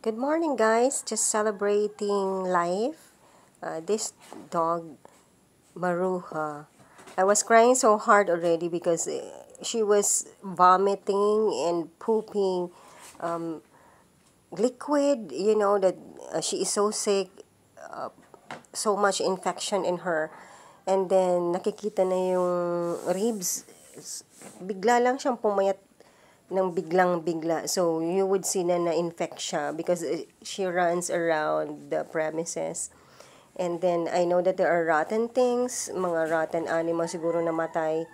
Good morning, guys. Just celebrating life. This dog, Maruha. I was crying so hard already because she was vomiting and pooping liquid. That she is so sick, so much infection in her. And then, nakikita na yung ribs. Bigla lang siyang pumayat ng biglang-bigla. So, you would see na na-infect siya because she runs around the premises. And then, I know that there are rotten things, mga rotten animals siguro namatay.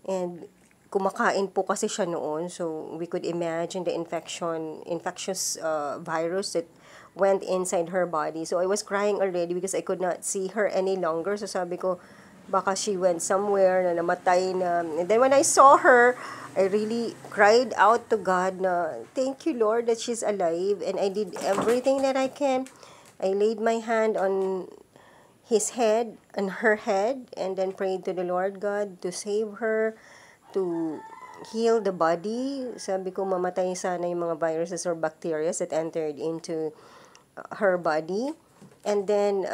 And, kumakain po kasi siya noon. So, we could imagine the infectious virus that went inside her body. So, I was crying already because I could not see her any longer. So, sabi ko, baka she went somewhere na namatay na. And then, when I saw her, I really cried out to God na, thank you, Lord, that she's alive. And I did everything that I can. I laid my hand on his head, on her head, and then prayed to the Lord God to save her, to heal the body. Sabi ko, mamatay sana yung mga viruses or bacteria that entered into her body. And then,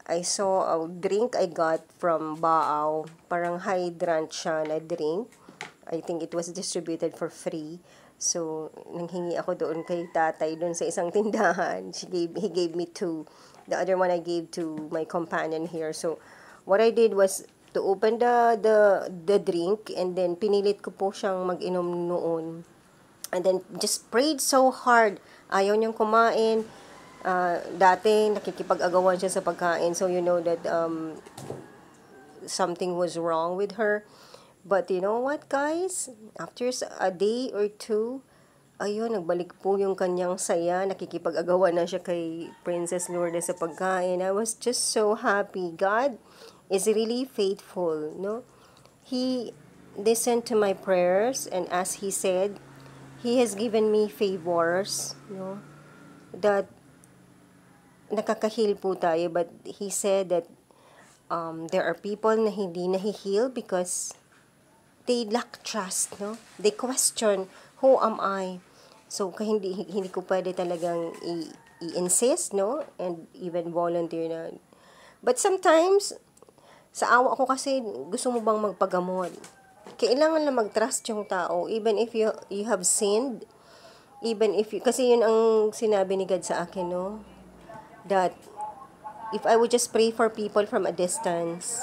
I saw a drink I got from Baao. Parang hydrant siya na drink. I think it was distributed for free. So, nanghingi ako doon kay tatay doon sa isang tindahan. He gave me two. The other one I gave to my companion here. So, what I did was to open the drink and then pinilit ko po siyang mag-inom noon. And then just prayed so hard. Ayaw niyang kumain. Dati nakikipag-agawan siya sa pagkain. So, you know that something was wrong with her. But you know what, guys? After a day or two, ayun, nagbalik po yung kanyang saya. Nakikipag-agawan na siya kay Princess Lourdes sa pagkain. I was just so happy. God is really faithful, no? He listened to my prayers, and as He said, He has given me favors, no? That nakakahil po tayo, but He said that there are people na hindi nahihil because they lack trust, no? They question, who am I? So, hindi ko pwede talagang i-insist, no? And even volunteer na. But sometimes, sa awa ko kasi, gusto mo bang magpagamot? Kailangan na mag-trust yung tao, even if you have sinned, even if kasi yun ang sinabi ni God sa akin, no? That, if I would just pray for people from a distance,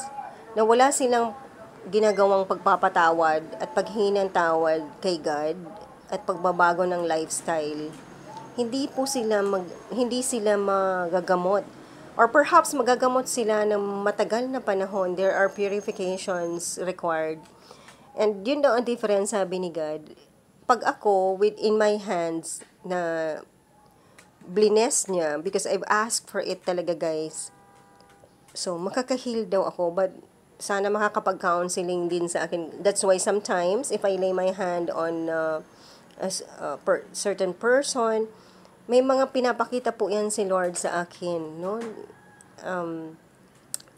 na wala silang ginagawang pagpapatawad at paghingi ng tawad kay God at pagbabago ng lifestyle, hindi sila magagamot, or perhaps magagamot sila ng matagal na panahon. There are purifications required. And yun daw ang difference, sabi ni God. Pag ako within my hands na bless niya, because I've asked for it talaga, guys. So makakahil daw ako, but sana makakapag-counseling din sa akin. That's why sometimes, if I lay my hand on certain person, may mga pinapakita po yan si Lord sa akin, no?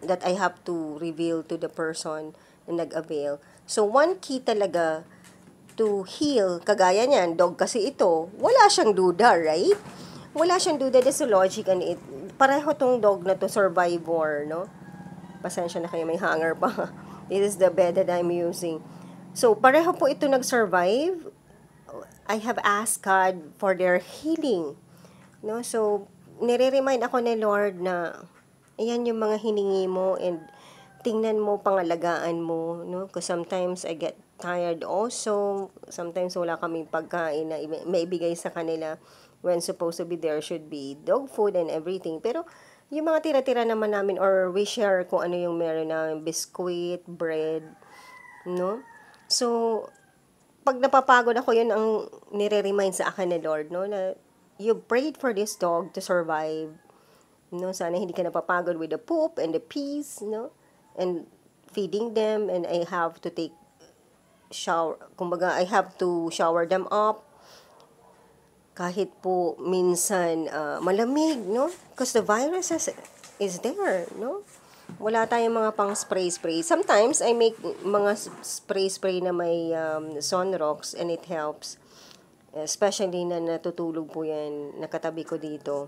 That I have to reveal to the person na nag-avail. So, one key talaga to heal, kagaya niyan, dog kasi ito, wala siyang duda, right? Wala siyang duda, that's the logic, and pareho tong dog na to, survivor, no? Pasensya na kayo, may hanger pa. This is the bed that I'm using. So, pareho po ito nag-survive. I have asked God for their healing. No? So, nire-remind ako ni Lord na ayan yung mga hiningi mo, and tingnan mo, pangalagaan mo. No? Because sometimes I get tired also. Sometimes wala kaming pagkain na maibigay sa kanila when supposed to be there should be dog food and everything. Pero, yung mga tira-tira naman namin, or we share kung ano yung meron namin, biscuit, bread, no? So, pag napapagod ako, yun ang nire-remind sa akin ni Lord, no? Na you prayed for this dog to survive, no? Sana hindi ka napapagod with the poop and the peas, no? And feeding them, and I have to take shower, kumbaga, I have to shower them up, kahit po minsan malamig, no? Because the virus is there, no? Wala tayong mga pang spray. Sometimes, I make mga spray na may Sunrox, and it helps. Especially na natutulog po yan, nakatabi ko dito.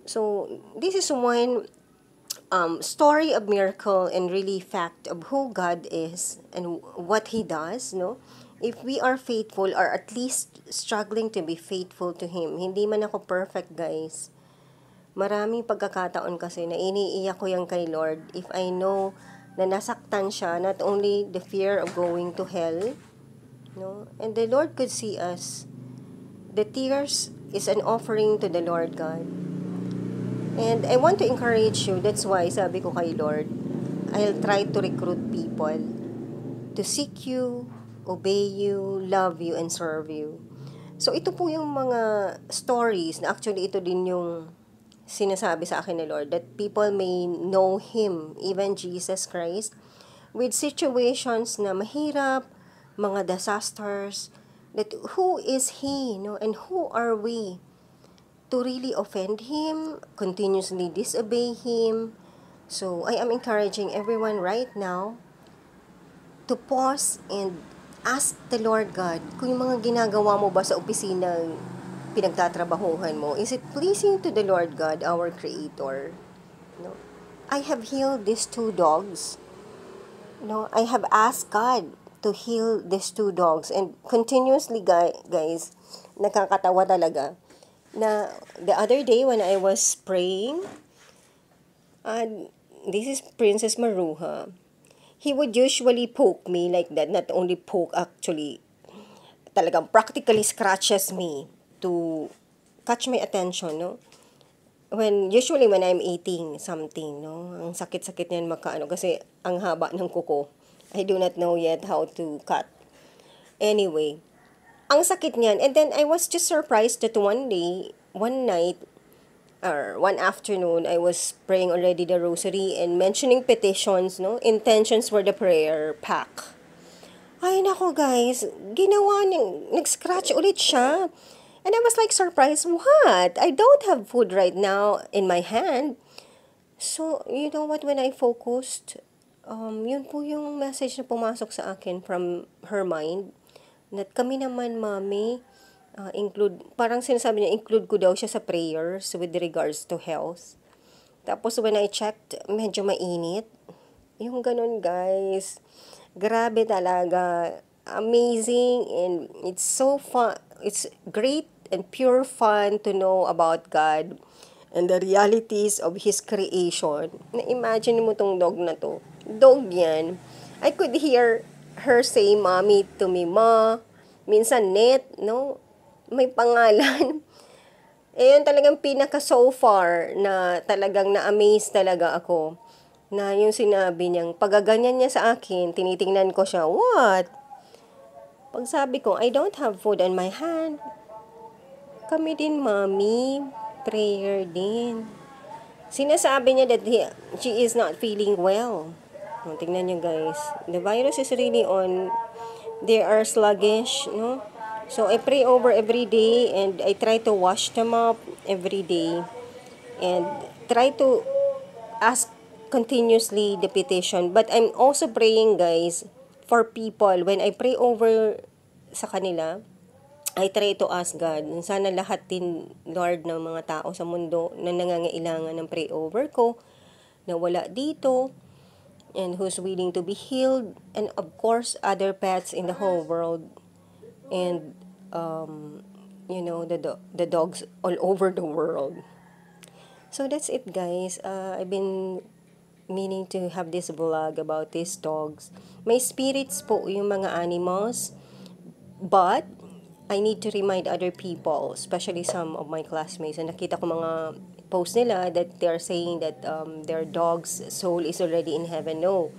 So, this is one story of miracle and really fact of who God is and what He does, no? If we are faithful or at least struggling to be faithful to Him, hindi man ako perfect, guys. Maraming pagkakataon kasi na iniiyak ko yan kay Lord if I know na nasaktan siya, not only the fear of going to hell, no? And the Lord could see us. The tears is an offering to the Lord God. And I want to encourage you, that's why sabi ko kay Lord, I'll try to recruit people to seek you, obey you, love you, and serve you. So ito po yung mga stories na actually ito din yung sinasabi sa akin ni Lord, that people may know Him, even Jesus Christ, with situations na mahirap, mga disasters, that who is He, no? And who are we to really offend Him, continuously disobey Him? So, I am encouraging everyone right now to pause and ask the Lord God, kung yung mga ginagawa mo ba sa opisina pinagtatrabahuhan mo, is it pleasing to the Lord God, our Creator? No? I have healed these 2 dogs. No, I have asked God to heal these 2 dogs, and continuously, guys, nakakatawa talaga. Na the other day when I was praying, this is Princess Maruha. He would usually poke me like that. Not only poke, actually, talagang practically scratches me to catch my attention, no? Usually when I'm eating something, no? Ang sakit-sakit niyan makaano kasi ang haba ng kuko. I do not know yet how to cut. Anyway, ang sakit niyan. And then I was just surprised that one night, or one afternoon, I was praying already the rosary and mentioning petitions, no? Intentions for the prayer pack. Ay, nako guys, ginawa niya, nag-scratch ulit siya. And I was like surprised, what? I don't have food right now in my hand. So, you know what, when I focused, yun po yung message na pumasok sa akin from her mind, that kami naman, Mami, parang sinasabi niya, include ko daw siya sa prayers with regards to health. Tapos when I checked, medyo mainit. Yung ganun, guys. Grabe talaga. Amazing, and it's so fun. It's great and pure fun to know about God and the realities of His creation. Na-imagine mo tong dog na to. Dog yan. I could hear her say, Mommy to me, Ma. Minsan, Net, no? May pangalan. Eh, yun talagang pinaka so far na talagang na-amaze talaga ako. Na yung sinabi niyang, pagaganyan niya sa akin, tinitingnan ko siya, what? Pag sabi ko, I don't have food on my hand. Kami din, Mommy. Prayer din. Sinasabi niya that she is not feeling well. Tingnan niyo, guys. The virus is really on. They are sluggish, no? So, I pray over every day and I try to wash them up every day. And try to ask continuously the petition. But I'm also praying, guys, for people. When I pray over sa kanila, I try to ask God, sana lahat din, Lord, ng mga tao sa mundo na nangangailangan ng pray over ko, na wala dito, and who's willing to be healed, and of course, other pets in the whole world, and, the dogs all over the world. So that's it, guys. I've been meaning to have this vlog about these dogs. May spirits po yung mga animals, but I need to remind other people, especially some of my classmates, na nakita ko mga post nila that they are saying that their dog's soul is already in heaven. No.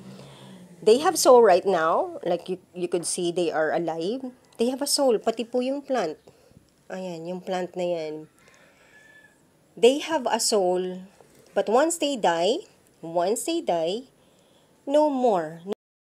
They have soul right now. Like you could see, they are alive. They have a soul. Pati po yung plant. Ayan, yung plant na yan. They have a soul. But once they die, no more.